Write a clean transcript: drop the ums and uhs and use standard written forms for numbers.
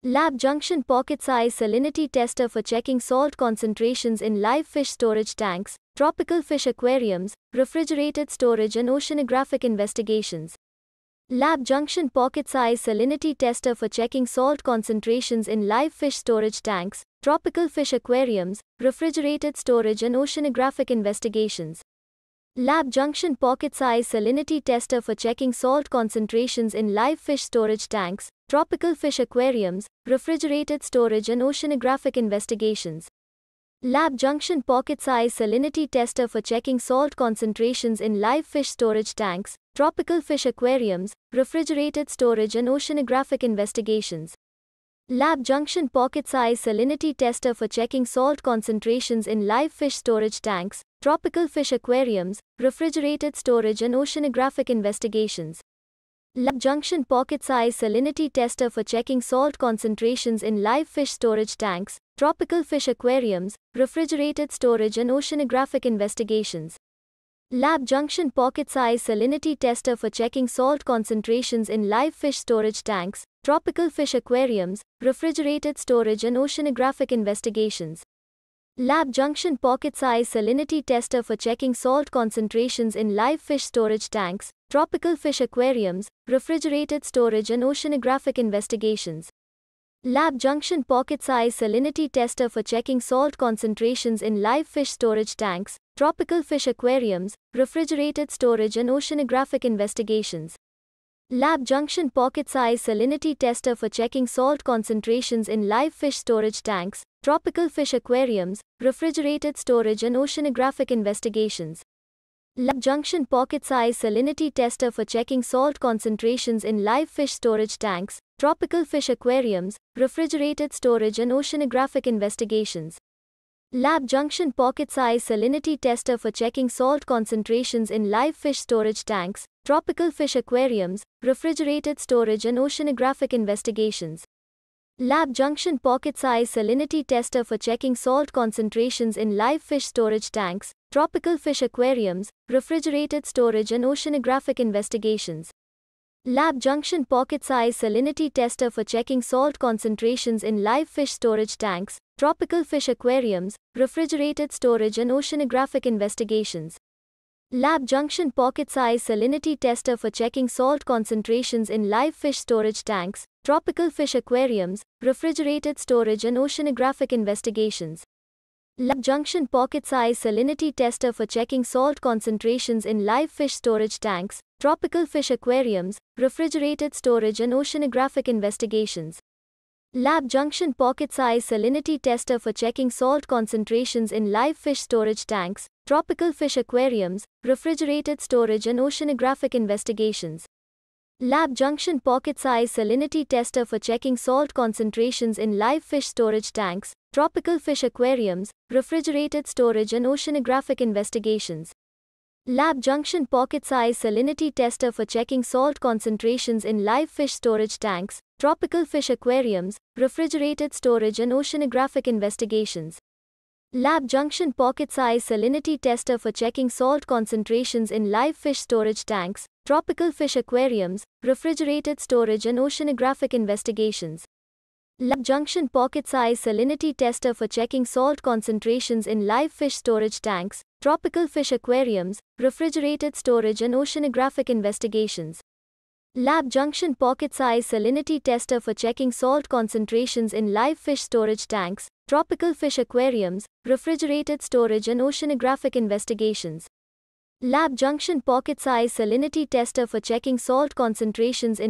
Lab Junction Pocket Size Salinity Tester for checking salt concentrations in live fish storage tanks, tropical fish aquariums, refrigerated storage and oceanographic investigations. Lab Junction Pocket Size Salinity Tester for checking salt concentrations in live fish storage tanks, tropical fish aquariums, refrigerated storage and oceanographic investigations. Lab Junction Pocket Size Salinity Tester for checking salt concentrations in live fish storage tanks, tropical fish aquariums, refrigerated storage and oceanographic investigations. Lab Junction Pocket Size Salinity Tester for checking salt concentrations in live fish storage tanks, tropical fish aquariums, refrigerated storage and oceanographic investigations. Lab Junction Pocket Size Salinity Tester for checking salt concentrations in live fish storage tanks, tropical fish aquariums, refrigerated storage and oceanographic investigations. Lab Junction Pocket Size Salinity Tester for checking salt concentrations in live fish storage tanks, tropical fish aquariums, refrigerated storage and oceanographic investigations. Lab Junction Pocket Size Salinity Tester for checking salt concentrations in live fish storage tanks, tropical fish aquariums, refrigerated storage and oceanographic investigations. Lab Junction Pocket Size Salinity Tester for checking salt concentrations in live fish storage tanks, tropical fish aquariums, refrigerated storage and oceanographic investigations. Lab Junction Pocket Size Salinity Tester for checking salt concentrations in live fish storage tanks, tropical fish aquariums, refrigerated storage and oceanographic investigations. Lab Junction Pocket Size Salinity Tester for checking salt concentrations in live fish storage tanks, tropical fish aquariums, refrigerated storage and oceanographic investigations. Lab Junction Pocket Size Salinity Tester for checking salt concentrations in live fish storage tanks, tropical fish aquariums, refrigerated storage and oceanographic investigations. Lab Junction Pocket Size Salinity Tester for checking salt concentrations in live fish storage tanks, tropical fish aquariums, refrigerated storage and oceanographic investigations. Lab Junction Pocket Size Salinity Tester for checking salt concentrations in live fish storage tanks, tropical fish aquariums, refrigerated storage and oceanographic investigations. Lab Junction Pocket Size Salinity Tester for checking salt concentrations in live fish storage tanks, tropical fish aquariums, refrigerated storage and oceanographic investigations. Lab Junction Pocket Size Salinity Tester for checking salt concentrations in live fish storage tanks, tropical fish aquariums, refrigerated storage and oceanographic investigations. Lab Junction Pocket Size Salinity Tester for checking salt concentrations in live fish storage tanks, tropical fish aquariums, refrigerated storage and oceanographic investigations. Lab Junction Pocket Size Salinity Tester for checking salt concentrations in live fish storage tanks, tropical fish aquariums, refrigerated storage and oceanographic investigations. Lab Junction Pocket Size Salinity Tester for checking salt concentrations in live fish storage tanks, tropical fish aquariums, refrigerated storage and oceanographic investigations. Lab Junction Pocket Size Salinity Tester for checking salt concentrations in live fish storage tanks, tropical fish aquariums, refrigerated storage and oceanographic investigations. Lab Junction Pocket Size Salinity Tester for checking salt concentrations in live fish storage tanks, tropical fish aquariums, refrigerated storage and oceanographic investigations. Lab Junction Pocket Size Salinity Tester for checking salt concentrations in live fish storage tanks, tropical fish aquariums, refrigerated storage and oceanographic investigations. Lab Junction Pocket Size Salinity Tester for checking salt concentrations in live fish storage tanks, tropical fish aquariums, refrigerated storage and oceanographic investigations. Lab Junction Pocket Size Salinity Tester for checking salt concentrations in